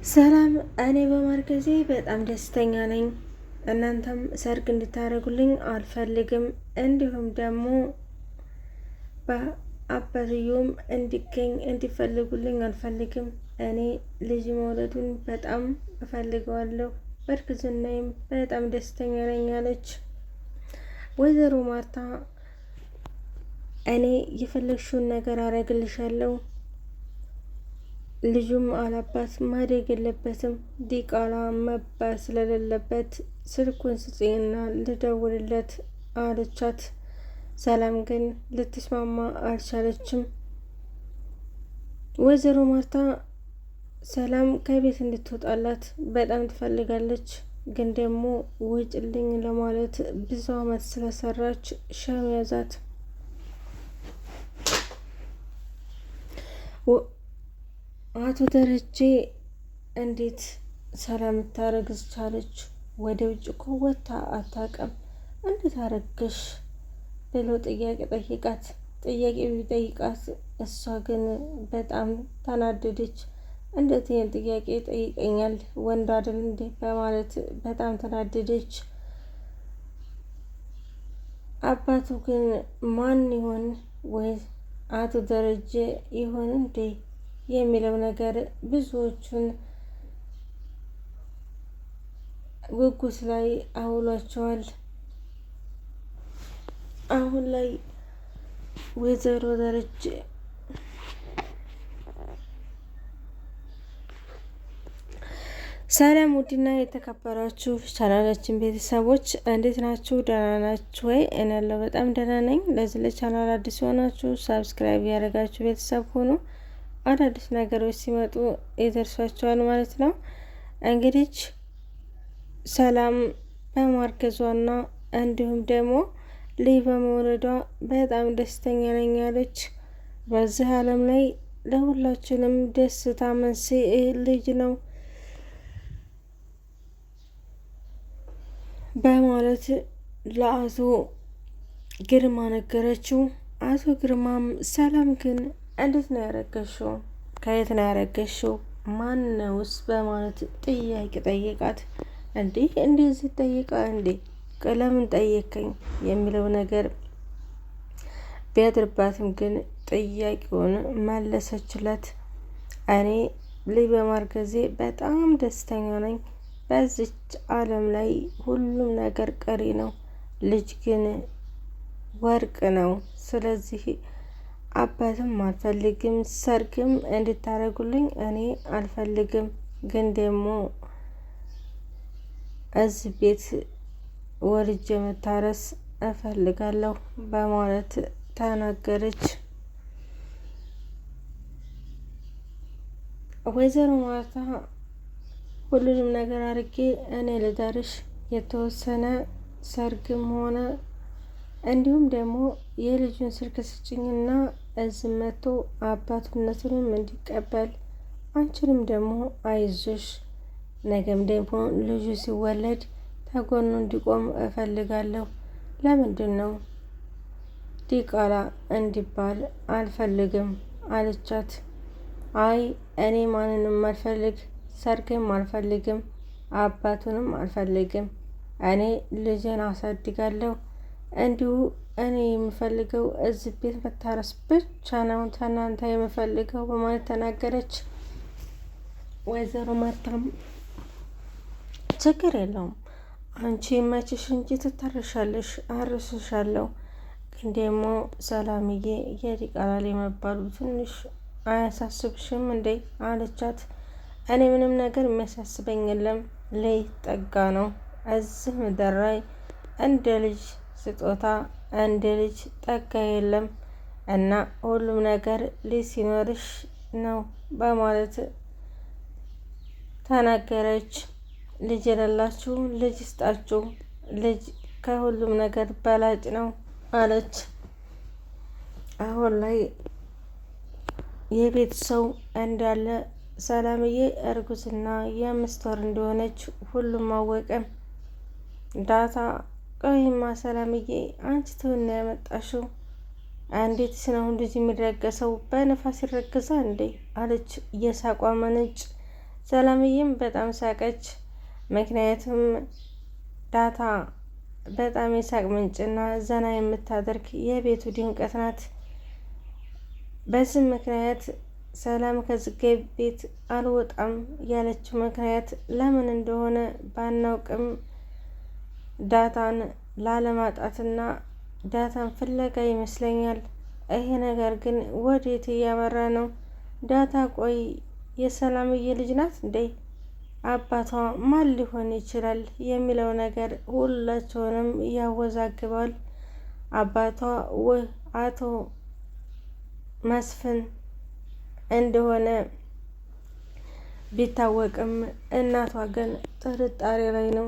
ሰላም፣ እኔ በማርገዜ በጣም ደስተኛ ነኝ። እናንተም ሰርግ እንድታደርጉልኝ አልፈልግም። እንዲሁም ደግሞ በአባትዮም እንዲገኝ እንዲፈልጉልኝ አልፈልግም። እኔ ልጅ መውለዱን በጣም እፈልገዋለሁ። በእርግዝናዬም በጣም ደስተኛ ነኝ አለች ወይዘሮ ማርታ። እኔ የፈለግሽውን ነገር አረግልሻለሁ። ልጁም አላባት ማደግ የለበትም፣ ዲቃላ መባል ስለሌለበት ስልኩን ስጪኝና ልደውልለት አለቻት። ሰላም ግን ልትስማማ አልቻለችም። ወይዘሮ ማርታ ሰላም ከቤት እንድትወጣላት በጣም ትፈልጋለች። ግን ደግሞ ውጭልኝ ለማለት ብዙ አመት ስለሰራች ሸም ያዛት። አቶ ደረጀ እንዴት ሰላም ታረግዝ ቻለች? ወደ ውጭ እኮ ወጥታ አታውቅም። እንዴት አረገሽ ብሎ ጥያቄ ጠይቃት። ጥያቄ ቢጠይቃት እሷ ግን በጣም ተናደደች። እንዴት ይህን ጥያቄ ጠይቀኛል ወንድ አይደል እንዴ በማለት በጣም ተናደደች። አባቱ ግን ማን ይሆን? ወይ አቶ ደረጀ ይሆን እንዴ የሚለው ነገር ብዙዎቹን ጉጉት ላይ አውሏቸዋል። አሁን ላይ ወይዘሮ ደረጀ ሰላም፣ ውድና የተከበራችሁ ቻናላችን ቤተሰቦች እንዴት ናችሁ? ደህና ናችሁ ወይ? እኔ ያለው በጣም ደህና ነኝ። ለዚህ ለቻናል አዲስ ሆናችሁ ሰብስክራይብ ያደረጋችሁ ቤተሰብ ሆኑ። አዳዲስ ነገሮች ሲመጡ ይደርሷቸዋል ማለት ነው። እንግዲህ ሰላም በማርገዟና እንዲሁም ደግሞ ልጅ በመውለዷ በጣም ደስተኛ ነኝ ያለች። በዚህ ዓለም ላይ ለሁላችንም ደስታ መንስኤ ልጅ ነው በማለት ለአቶ ግርማ ነገረችው። አቶ ግርማም ሰላም ግን እንዴት ነው ያረገሽው? ከየት ነው ያረገሽው? ማን ነውስ? በማለት ጥያቄ ጠየቃት። እንዴ እንደዚህ ጠይቃ እንዴ ለምን ጠየቀኝ የሚለው ነገር ቢያድርባትም ግን ጥያቄውን መለሰችለት። እኔ ልጅ በማርገዜ በጣም ደስተኛ ነኝ። በዚች ዓለም ላይ ሁሉም ነገር ቀሪ ነው፣ ልጅ ግን ወርቅ ነው። ስለዚህ አባትም አልፈልግም፣ ሰርግም እንድታረጉልኝ እኔ አልፈልግም። ግን ደግሞ እዚህ ቤት ወልጄ መታረስ እፈልጋለሁ በማለት ተናገረች። ወይዘሮ ማርታ ሁሉንም ነገር አድርጌ እኔ ልዳርሽ፣ የተወሰነ ሰርግም ሆነ እንዲሁም ደግሞ የልጁን ስልክ ስጭኝና እዚህ መጥቶ አባቱነቱንም እንዲቀበል፣ አንቺንም ደግሞ አይዞሽ፣ ነገም ደግሞ ልጁ ሲወለድ ተጎኑ እንዲቆም እፈልጋለሁ። ለምንድን ነው ዲቃላ እንዲባል አልፈልግም አለቻት። አይ እኔ ማንንም አልፈልግ፣ ሰርግም አልፈልግም፣ አባቱንም አልፈልግም። እኔ ልጅን አሳድጋለሁ። እንዲሁ እኔ የምፈልገው እዚህ ቤት መታረስ ብቻ ነው ከእናንተ የምፈልገው በማለት ተናገረች። ወይዘሮ ማርታም ችግር የለውም አንቺ መችሽ እንጂ ትታረሻለሽ፣ አርስሻለሁ። ግን ደግሞ ሰላምዬ የዲቃላ መባሉ ትንሽ አያሳስብሽም እንዴ አለቻት። እኔ ምንም ነገር የሚያሳስበኝ የለም፣ ላይ ጠጋ ነው። እዚህ ምድር ላይ እንደ ልጅ ስጦታ እንደ ልጅ ጠጋ የለም እና ሁሉም ነገር ልጅ ሲኖርሽ ነው በማለት ተናገረች። ልጅ የሌላችሁ ልጅ ይስጣችሁ፣ ልጅ ከሁሉም ነገር በላጭ ነው አለች። አሁን ላይ የቤት ሰው እንዳለ ሰላምዬ እርጉዝና የ5 ወር እንደሆነች ሁሉም አወቀ። ዳታ ቆይማ ሰላምዬ አንቺ ትውና ያመጣሽው እንዴት ነው ልጅ የሚረገሰው? በነፋስ ይረገዛ እንዴ አለች የሳቋ መነጭ። ሰላምዬም በጣም ሳቀች። ምክንያቱም ዳታ በጣም የሳቅ ምንጭና ዘና የምታደርግ የቤቱ ድምቀት ናት። በዚህ ምክንያት ሰላም ከዝጌ ቤት አልወጣም ያለችው ምክንያት ለምን እንደሆነ ባናውቅም ዳታን ላለማጣትና ዳታን ፍለጋ ይመስለኛል። ይሄ ነገር ግን ወዴት እያመራ ነው? ዳታ ቆይ የሰላምዬ ልጅ ናት እንዴ? አባቷ ማን ሊሆን ይችላል የሚለው ነገር ሁላቸውንም ያወዛግባል። አባቷ አቶ መስፍን እንደሆነ ቢታወቅም እናቷ ግን ጥርጣሬ ላይ ነው።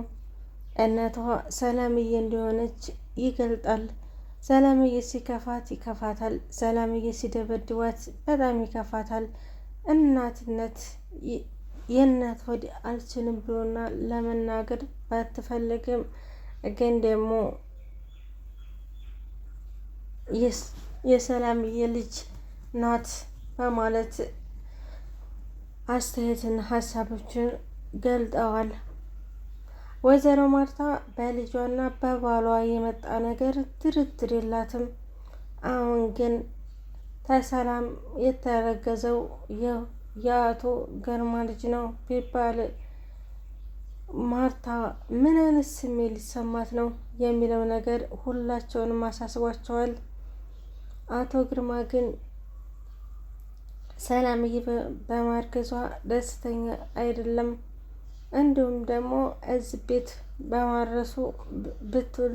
እናቷ ሰላምዬ እንደሆነች ይገልጣል። ሰላምዬ ሲከፋት ይከፋታል፣ ሰላምዬ ሲደበድቧት በጣም ይከፋታል። እናትነት የእናት ሆድ አልችልም ብሎና ለመናገር ባትፈልግም ግን ደግሞ የሰላምዬ ልጅ ናት በማለት አስተያየትና ሀሳቦችን ገልጠዋል። ወይዘሮ ማርታ በልጇና በባሏ የመጣ ነገር ድርድር የላትም። አሁን ግን ተሰላም የተረገዘው የአቶ ገርማ ልጅ ነው ቢባል ማርታ ምን አይነት ስሜት ሊሰማት ነው የሚለው ነገር ሁላቸውንም አሳስቧቸዋል። አቶ ግርማ ግን ሰላምዬ በማርገዟ ደስተኛ አይደለም። እንዲሁም ደግሞ እዚህ ቤት በማድረሱ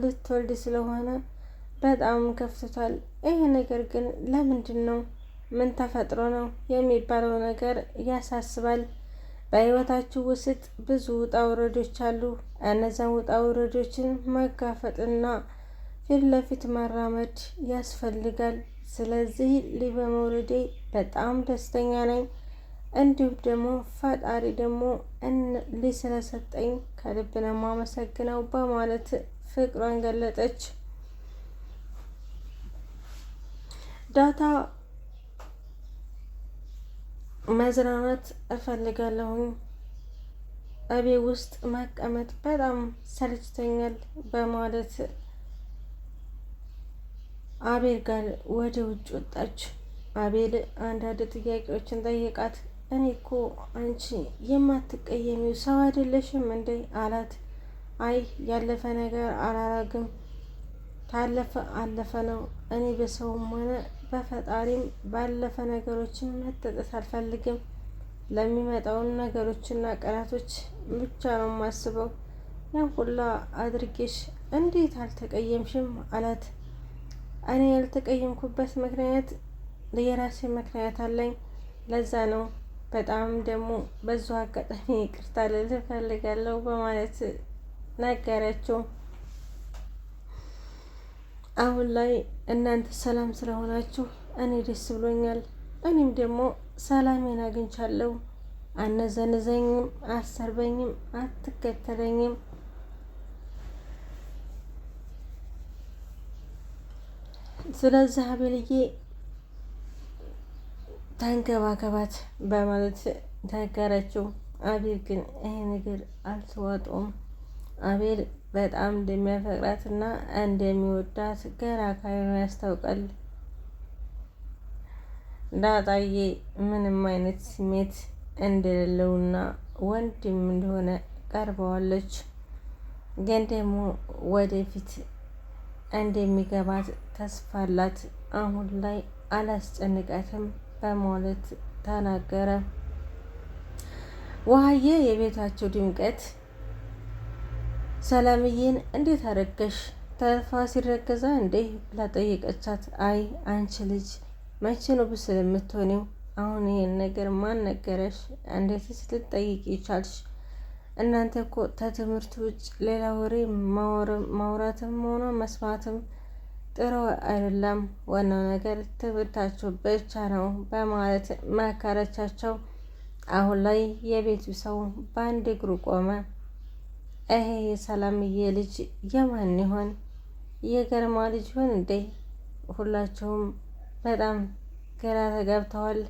ልትወልድ ስለሆነ በጣም ከፍቶታል። ይህ ነገር ግን ለምንድን ነው? ምን ተፈጥሮ ነው የሚባለው ነገር ያሳስባል። በህይወታችሁ ውስጥ ብዙ ውጣ ውረዶች አሉ። እነዛን ውጣ ውረዶችን መጋፈጥና ፊት ለፊት መራመድ ያስፈልጋል። ስለዚህ ልጅ በመውለዴ በጣም ደስተኛ ነኝ። እንዲሁም ደግሞ ፈጣሪ ደግሞ ልጅ ስለሰጠኝ ከልብ ነው የማመሰግነው በማለት ፍቅሯን ገለጠች። ዳታ መዝናናት እፈልጋለሁኝ፣ እቤት ውስጥ መቀመጥ በጣም ሰልችተኛል በማለት አቤል ጋር ወደ ውጭ ወጣች። አቤል አንዳንድ ጥያቄዎችን ጠየቃት። እኔ እኮ አንቺ የማትቀየሚው ሰው አይደለሽም እንዴ አላት። አይ ያለፈ ነገር አላረግም፣ ታለፈ አለፈ ነው። እኔ በሰውም ሆነ በፈጣሪም ባለፈ ነገሮችን መጠጠት አልፈልግም። ለሚመጣውን ነገሮችና ቀናቶች ብቻ ነው የማስበው። ያን ሁላ አድርጌሽ እንዴት አልተቀየምሽም አላት። እኔ ያልተቀየምኩበት ምክንያት የራሴ ምክንያት አለኝ፣ ለዛ ነው። በጣም ደግሞ በዙ አጋጣሚ ይቅርታ ልል እፈልጋለሁ በማለት ነገረችው። አሁን ላይ እናንተ ሰላም ስለሆናችሁ እኔ ደስ ብሎኛል። እኔም ደግሞ ሰላሜን አግኝቻለሁ። አነዘንዘኝም፣ አሰርበኝም፣ አትከተለኝም። ስለዚህ አቤልዬ ተንከባከባት በማለት ነገረችው። አቤል ግን ይሄ ነገር አልተዋጠውም። አቤል በጣም እንደሚያፈቅራት እና እንደሚወዳት ገና ካይኑ ያስታውቃል። ዳጣዬ ምንም አይነት ስሜት እንደሌለውና ወንድም እንደሆነ ቀርበዋለች። ግን ደግሞ ወደፊት እንደሚገባት ተስፋ አላት። አሁን ላይ አላስጨንቃትም በማለት ተናገረ። ውሃዬ የቤታቸው ድምቀት ሰላምዬን እንዴት አረገሽ? ተስፋ ሲረገዛ እንዴ ብላ ጠየቀቻት። አይ አንቺ ልጅ መቼ ነው ብስል የምትሆኒው? አሁን ይሄን ነገር ማን ነገረሽ? እንዴትስ ልትጠይቂ ቻልሽ? እናንተ እኮ ከትምህርት ውጭ ሌላ ወሬ ማውራትም ሆነ መስማትም ጥሩ አይደለም። ዋናው ነገር ትምህርታችሁ ብቻ ነው በማለት መከረቻቸው። አሁን ላይ የቤቱ ሰው በአንድ እግሩ ቆመ። ይሄ የሰላምዬ ልጅ የማን ይሆን? የገርማ ልጅ ይሆን እንዴ? ሁላቸውም በጣም ግራ ተጋብተዋል።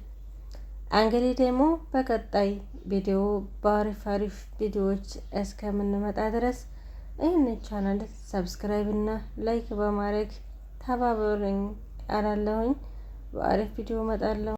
እንግዲህ ደግሞ በቀጣይ ቪዲዮ በአሪፍ ቪዲዮዎች እስከምንመጣ ድረስ ይህንን ቻናል ሰብስክራይብ እና ላይክ በማድረግ ተባበሩኝ አላለሁኝ። በአሪፍ ቪዲዮ እመጣለሁ።